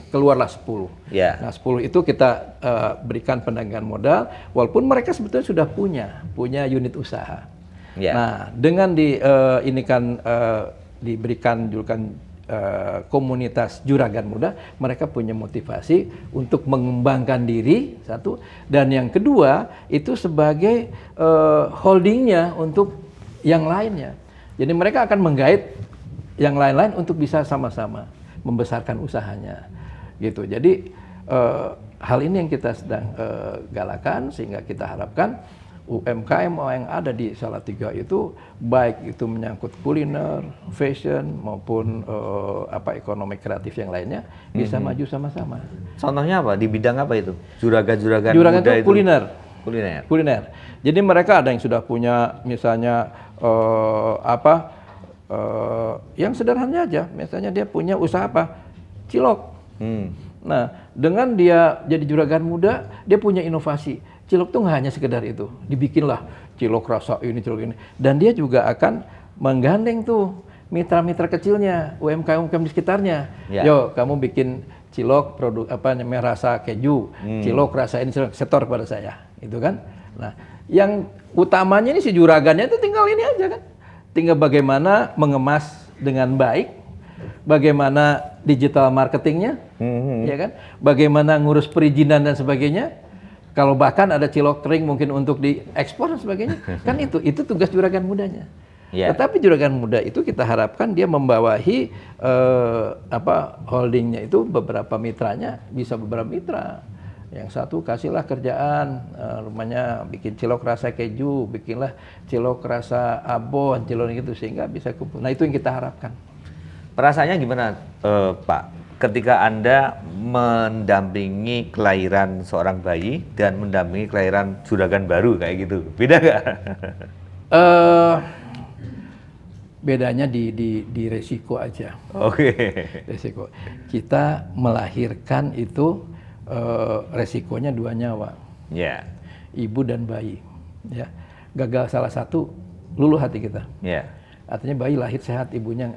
keluarlah 10. Nah, 10 itu kita berikan pendampingan modal, walaupun mereka sebetulnya sudah punya unit usaha. Nah, dengan diberikan julukan komunitas juragan muda, mereka punya motivasi untuk mengembangkan diri, satu, dan yang kedua itu sebagai holdingnya untuk yang lainnya. Jadi mereka akan menggait yang lain-lain untuk bisa sama-sama membesarkan usahanya, gitu. Jadi hal ini yang kita sedang galakan, sehingga kita harapkan UMKM yang ada di Salatiga itu, baik itu menyangkut kuliner, fashion, maupun ekonomi kreatif yang lainnya, bisa maju sama-sama. Contohnya apa? Di bidang apa itu? Juragan muda itu kuliner. Jadi mereka ada yang sudah punya, misalnya yang sederhana aja, misalnya dia punya usaha cilok. Nah, dengan dia jadi juragan muda, dia punya inovasi. Cilok tuh nggak hanya sekedar itu, dibikinlah cilok rasa ini, cilok ini, dan dia juga akan menggandeng tuh mitra-mitra kecilnya, UMKM di sekitarnya. Yo, kamu bikin cilok produk rasa keju, cilok rasa ini, setor kepada saya, itu kan. Nah, yang utamanya ini si juragannya itu tinggal ini aja kan, tinggal bagaimana mengemas dengan baik, bagaimana digital marketingnya, ya kan, bagaimana ngurus perizinan dan sebagainya. Kalau bahkan ada cilok kering mungkin untuk diekspor dan sebagainya, kan itu tugas juragan mudanya. Tetapi juragan muda itu kita harapkan dia membawahi holdingnya itu beberapa mitranya, bisa beberapa mitra. Yang satu kasihlah kerjaan, rumahnya bikin cilok rasa keju, bikinlah cilok rasa abon, cilok gitu, sehingga bisa kumpul. Nah, itu yang kita harapkan. Perasaannya gimana, Pak? Ketika Anda mendampingi kelahiran seorang bayi dan mendampingi kelahiran juragan baru kayak gitu, beda nggak? Bedanya di resiko aja. Resiko. Kita melahirkan itu resikonya 2 nyawa. Ibu dan bayi. Ya. Gagal salah satu, luluh hati kita. Artinya bayi lahir sehat, ibunya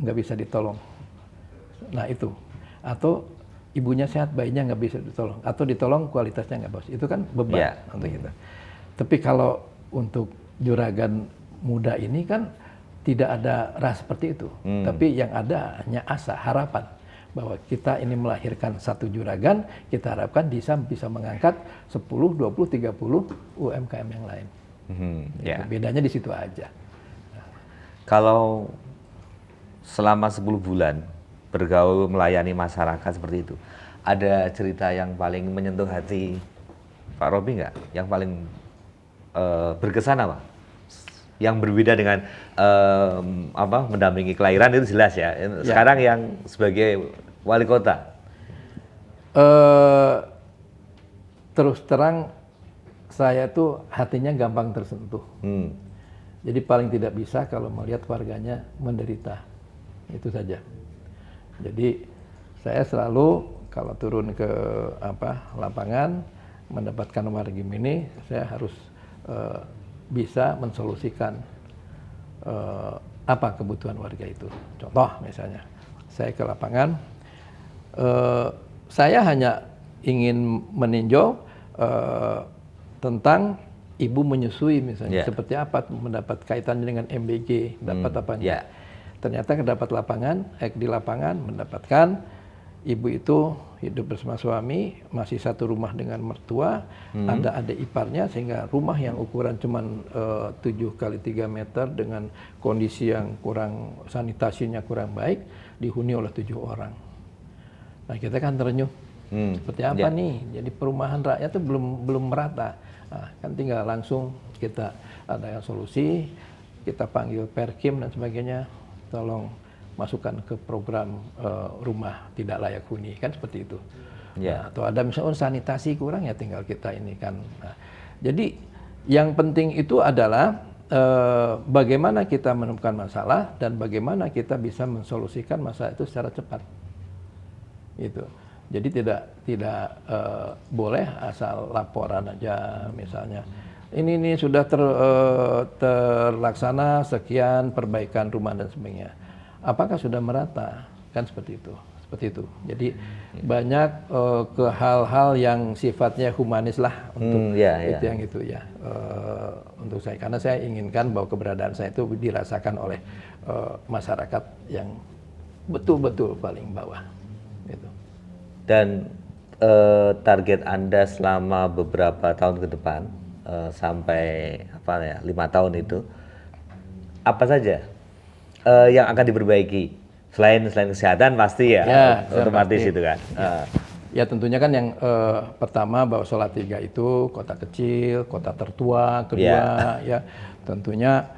nggak bisa ditolong. Nah itu, atau ibunya sehat, bayinya nggak bisa ditolong, atau ditolong kualitasnya nggak bagus, itu kan beban untuk kita. Tapi kalau untuk juragan muda ini kan tidak ada rasa seperti itu, tapi yang ada hanya asa, harapan bahwa kita ini melahirkan satu juragan, kita harapkan bisa mengangkat 10, 20, 30 UMKM yang lain. Bedanya di situ aja. Kalau selama 10 bulan bergaul melayani masyarakat seperti itu, ada cerita yang paling menyentuh hati Pak Robi nggak? Yang paling berkesan apa? Yang berbeda dengan mendampingi kelahiran itu jelas ya. Sekarang yang sebagai wali kota. Terus terang, saya tuh hatinya gampang tersentuh. Jadi paling tidak bisa kalau melihat warganya menderita. Itu saja. Jadi saya selalu kalau turun ke lapangan mendapatkan warga ini, saya harus bisa mensolusikan apa kebutuhan warga itu. Contoh misalnya, saya ke lapangan, saya hanya ingin meninjau tentang ibu menyusui misalnya, seperti apa mendapat kaitannya dengan MBG, dapat apa enggak. Ternyata di lapangan mendapatkan ibu itu hidup bersama suami, masih satu rumah dengan mertua, ada adik iparnya, sehingga rumah yang ukuran cuman 7 kali 3 meter dengan kondisi yang kurang, sanitasinya kurang baik, dihuni oleh 7 orang. Nah kita kan terenyuh, seperti apa nih? Jadi perumahan rakyat itu belum merata. Nah, kan tinggal langsung kita ada solusi, kita panggil Perkim dan sebagainya, tolong masukkan ke program rumah tidak layak huni, kan seperti itu. Nah, atau ada misalnya sanitasi kurang, ya tinggal kita ini kan. Nah, jadi yang penting itu adalah bagaimana kita menemukan masalah dan bagaimana kita bisa mensolusikan masalah itu secara cepat. Itu. Jadi tidak boleh asal laporan aja misalnya. Ini sudah terlaksana sekian perbaikan rumah dan sebagainya. Apakah sudah merata? Kan seperti itu. Jadi banyak ke hal-hal yang sifatnya humanis lah untuk itu yang itu ya. Untuk saya, karena saya inginkan bahwa keberadaan saya itu dirasakan oleh masyarakat yang betul-betul paling bawah. Gitu. Dan target Anda selama beberapa tahun ke depan sampai 5 tahun itu apa saja yang akan diperbaiki? Selain kesehatan pasti ya otomatis pasti. Itu kan. Ya tentunya kan yang pertama bahwa Salatiga itu kota kecil, kota tertua, kedua ya tentunya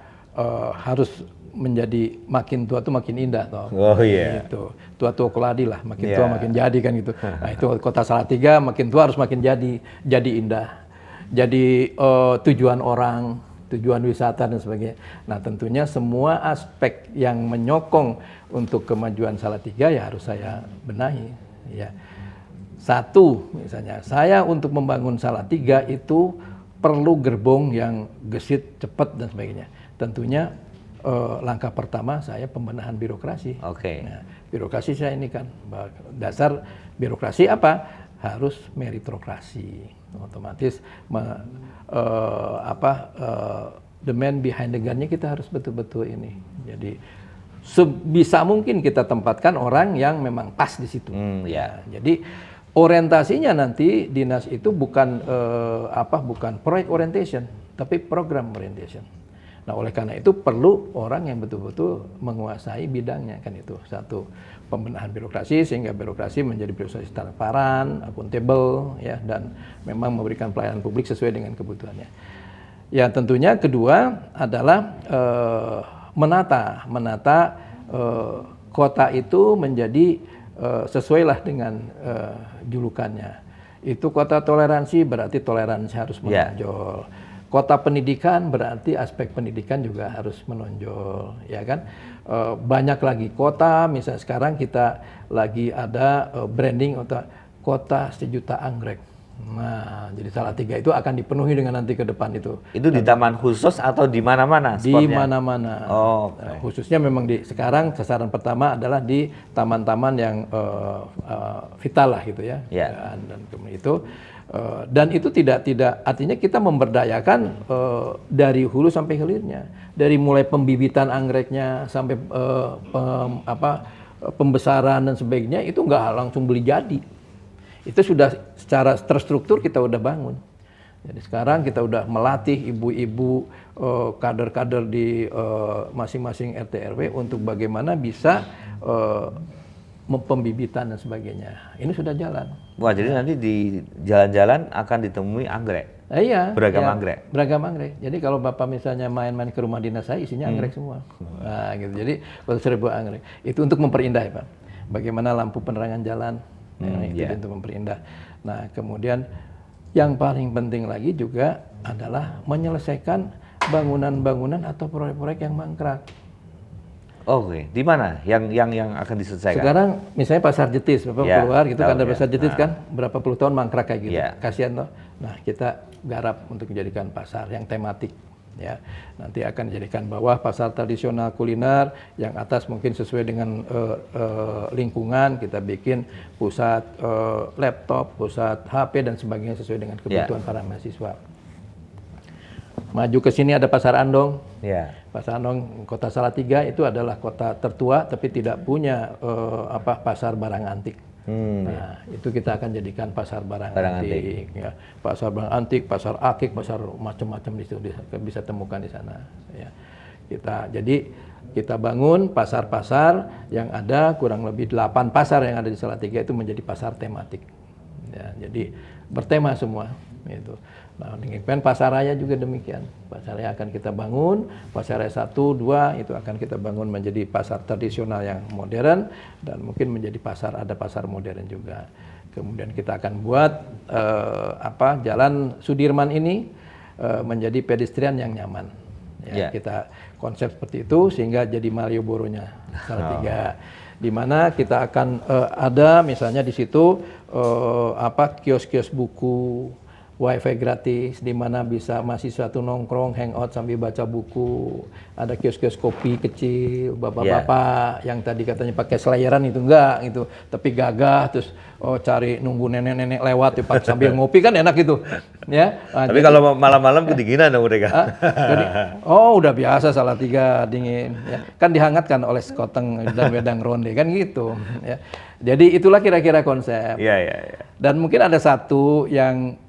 harus menjadi makin tua tuh makin indah toh. Oh iya. Gitu. Tua-tua keladi lah, makin tua makin jadi kan gitu. Nah, itu kota Salatiga makin tua harus makin jadi indah. Jadi tujuan orang, tujuan wisata dan sebagainya. Nah, tentunya semua aspek yang menyokong untuk kemajuan Salatiga ya harus saya benahi ya. Satu misalnya, saya untuk membangun Salatiga itu perlu gerbong yang gesit, cepat dan sebagainya. Tentunya langkah pertama saya pembenahan birokrasi. Nah, birokrasi saya ini kan dasar birokrasi apa? Harus meritokrasi. Otomatis the man behind the gun-nya kita harus betul-betul ini. Jadi sebisa mungkin kita tempatkan orang yang memang pas di situ. Jadi orientasinya nanti dinas itu bukan proyek orientation, tapi program orientation. Nah, oleh karena itu perlu orang yang betul-betul menguasai bidangnya, kan itu. Satu, pembenahan birokrasi sehingga birokrasi menjadi birokrasi transparan, akuntabel ya, dan memang memberikan pelayanan publik sesuai dengan kebutuhannya. Ya, tentunya kedua adalah menata kota itu menjadi sesuailah dengan julukannya. Itu kota toleransi, berarti toleransi harus menonjol. Kota pendidikan berarti aspek pendidikan juga harus menonjol, ya kan? Banyak lagi kota, misalnya sekarang kita lagi ada branding untuk kota sejuta anggrek. Nah, jadi Salatiga itu akan dipenuhi dengan nanti ke depan itu. Itu di taman khusus atau di mana-mana? Di mana-mana. Khususnya memang sekarang sasaran pertama adalah di taman-taman yang vital lah gitu ya. Dan kemudian itu. Dan itu tidak artinya kita memberdayakan dari hulu sampai hilirnya, dari mulai pembibitan anggreknya sampai pembesaran dan sebagainya itu nggak langsung beli jadi, itu sudah secara terstruktur kita udah bangun. Jadi sekarang kita udah melatih ibu-ibu kader-kader di masing-masing RT RW untuk bagaimana bisa pembibitan dan sebagainya. Ini sudah jalan. Wah, jadi nanti di jalan-jalan akan ditemui anggrek. Iya. Beragam anggrek. Beragam anggrek. Jadi kalau Bapak misalnya main-main ke rumah dinas saya isinya anggrek semua. Nah, gitu. Jadi 1.000 anggrek. Itu untuk memperindah ya, Pak. Bagaimana lampu penerangan jalan itu untuk memperindah. Nah, kemudian Yang paling penting lagi juga adalah menyelesaikan bangunan-bangunan atau proyek-proyek yang mangkrak. Oke, di mana yang akan diselesaikan? Sekarang misalnya Pasar Jetis, Bapak Ya, keluar gitu tahu kan, ada ya. Pasar Jetis kan, berapa puluh tahun mangkrak kayak gitu. Ya. Kasihan toh. Nah, kita garap untuk menjadikan pasar yang tematik. Ya, nanti akan dijadikan bawah pasar tradisional kuliner, yang atas mungkin sesuai dengan lingkungan, kita bikin pusat laptop, pusat HP dan sebagainya sesuai dengan kebutuhan para mahasiswa. Maju ke sini ada Pasar Andong. Ya. Pasar Andong Kota Salatiga itu adalah kota tertua tapi tidak punya pasar barang antik. Nah, itu kita akan jadikan pasar barang antik. Ya. Pasar barang antik, pasar akik, pasar macam-macam di situ bisa temukan di sana. Ya. Kita bangun pasar-pasar yang ada kurang lebih 8 pasar yang ada di Salatiga itu menjadi pasar tematik. Ya, jadi bertema semua. Itu. Nah, di Pasar Raya juga demikian. Pasar Raya akan kita bangun, Pasar Raya 1, 2 itu akan kita bangun menjadi pasar tradisional yang modern dan mungkin menjadi ada pasar modern juga. Kemudian kita akan buat Jalan Sudirman ini menjadi pedestrian yang nyaman. Ya, kita konsep seperti itu sehingga jadi Malioboro-nya Salatiga. Di mana kita akan ada misalnya di situ kios-kios buku, WiFi gratis, di mana bisa mahasiswa tuh nongkrong, hangout sambil baca buku. Ada kios-kios kopi kecil, bapak-bapak yang tadi katanya pakai selayaran itu enggak gitu, tapi gagah terus cari nunggu nenek-nenek lewat sambil ngopi kan enak gitu, ya. Nah, tapi kalau malam-malam kedinginan dong mereka. Udah biasa Salatiga dingin, ya. Kan dihangatkan oleh sekoteng dan wedang ronde kan gitu, ya. Jadi itulah kira-kira konsep. Iya. Dan mungkin ada satu yang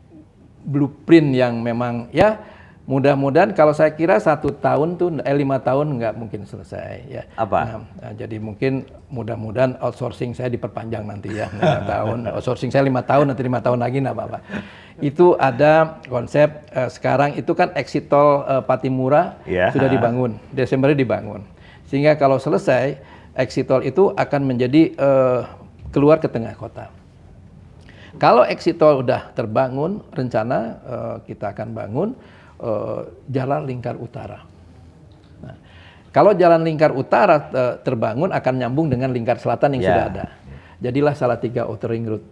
blueprint yang memang ya mudah-mudahan kalau saya kira 1 tahun tuh 5 tahun nggak mungkin selesai ya. Apa? Nah, jadi mungkin mudah-mudahan outsourcing saya diperpanjang nanti ya 5 tahun. Outsourcing saya 5 tahun nanti 5 tahun lagi nggak apa-apa. Itu ada konsep sekarang itu kan exit tol Patimura sudah dibangun, Desember dibangun. Sehingga kalau selesai exit tol itu akan menjadi keluar ke tengah kota. Kalau exit tol udah terbangun, rencana kita akan bangun jalan lingkar utara. Nah, kalau jalan lingkar utara terbangun akan nyambung dengan lingkar selatan yang sudah ada. Jadilah Salatiga Outer Ring Road.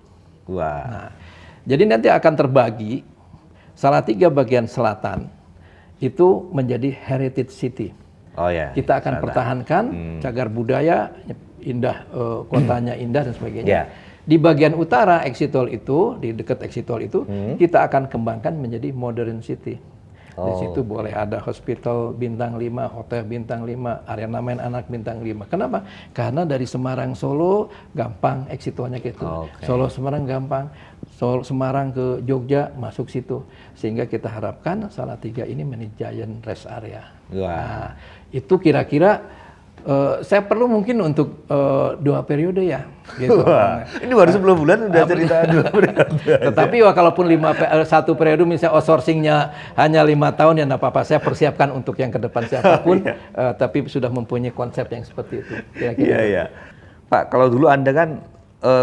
Nah, jadi nanti akan terbagi Salatiga bagian selatan itu menjadi heritage city. Kita akan pertahankan cagar budaya, indah, kotanya indah dan sebagainya. Di bagian utara exit tol itu, di dekat exit tol itu, kita akan kembangkan menjadi modern city. Di situ boleh ada hospital bintang 5, hotel bintang 5, arena main anak bintang 5. Kenapa? Karena dari Semarang Solo gampang exit tolnya gitu. Solo Semarang gampang, Solo Semarang ke Jogja masuk situ. Sehingga kita harapkan Salatiga ini menjadi giant rest area. Nah, itu kira-kira saya perlu mungkin untuk 2 periode ya. Gitu. Ini baru 10 bulan udah cerita 2 periode. Tetapi kalaupun 1 periode misalnya outsourcingnya hanya 5 tahun ya nggak apa-apa. Saya persiapkan untuk yang ke depan siapapun. Tapi sudah mempunyai konsep yang seperti itu. Iya. Pak, kalau dulu Anda kan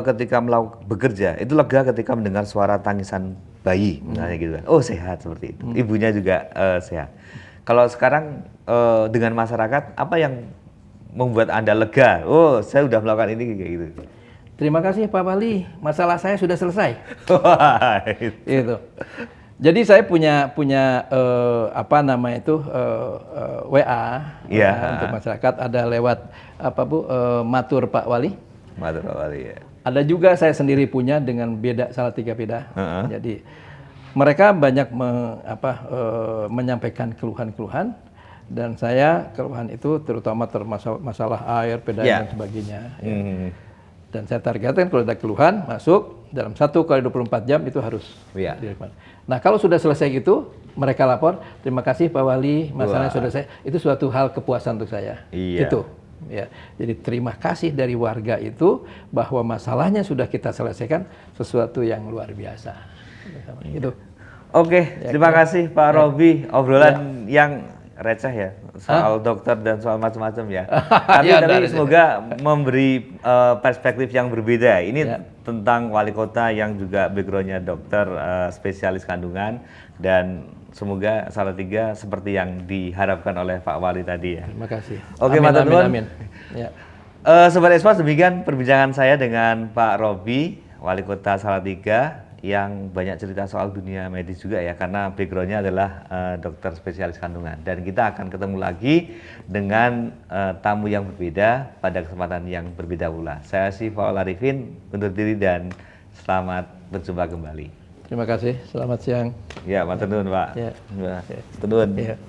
ketika bekerja itu lega ketika mendengar suara tangisan bayi, misalnya gitu kan. Oh sehat seperti itu. Ibunya juga sehat. Kalau sekarang dengan masyarakat apa yang membuat Anda lega? Oh, saya sudah melakukan ini kayak gitu. Terima kasih Pak Wali, masalah saya sudah selesai. Itu. Jadi saya punya WA untuk masyarakat, ada lewat Matur Pak Wali. Matur Pak Wali ya. Ada juga saya sendiri punya dengan beda Salatiga beda. Jadi mereka banyak menyampaikan keluhan-keluhan. Dan saya keluhan itu terutama masalah air, pedaging dan sebagainya. Dan saya targetkan kalau ada keluhan masuk dalam 1 kali 24 jam itu harus. Nah kalau sudah selesai gitu, mereka lapor, terima kasih Pak Wali, masalahnya sudah selesai. Itu suatu hal kepuasan untuk saya. Itu. Ya. Jadi terima kasih dari warga itu bahwa masalahnya sudah kita selesaikan, sesuatu yang luar biasa. Itu. Oke, terima kasih Pak Robi, obrolan yang receh ya soal dokter dan soal macam-macam ya. Ya, Tapi semoga memberi perspektif yang berbeda. Ini tentang wali kota yang juga backgroundnya dokter spesialis kandungan, dan semoga Salatiga seperti yang diharapkan oleh Pak Wali tadi ya. Terima kasih. Oke, amin, matur nuwun. amin. Ya. Sobat Espas, demikian perbincangan saya dengan Pak Robi, Wali Kota Salatiga, yang banyak cerita soal dunia medis juga ya, karena backgroundnya adalah dokter spesialis kandungan. Dan kita akan ketemu lagi dengan tamu yang berbeda pada kesempatan yang berbeda pula. Saya Faul Arifin undur diri dan selamat berjumpa kembali. Terima kasih. Selamat siang. Ya, matur nuwun Pak. Ya. Matur nuwun. Ya.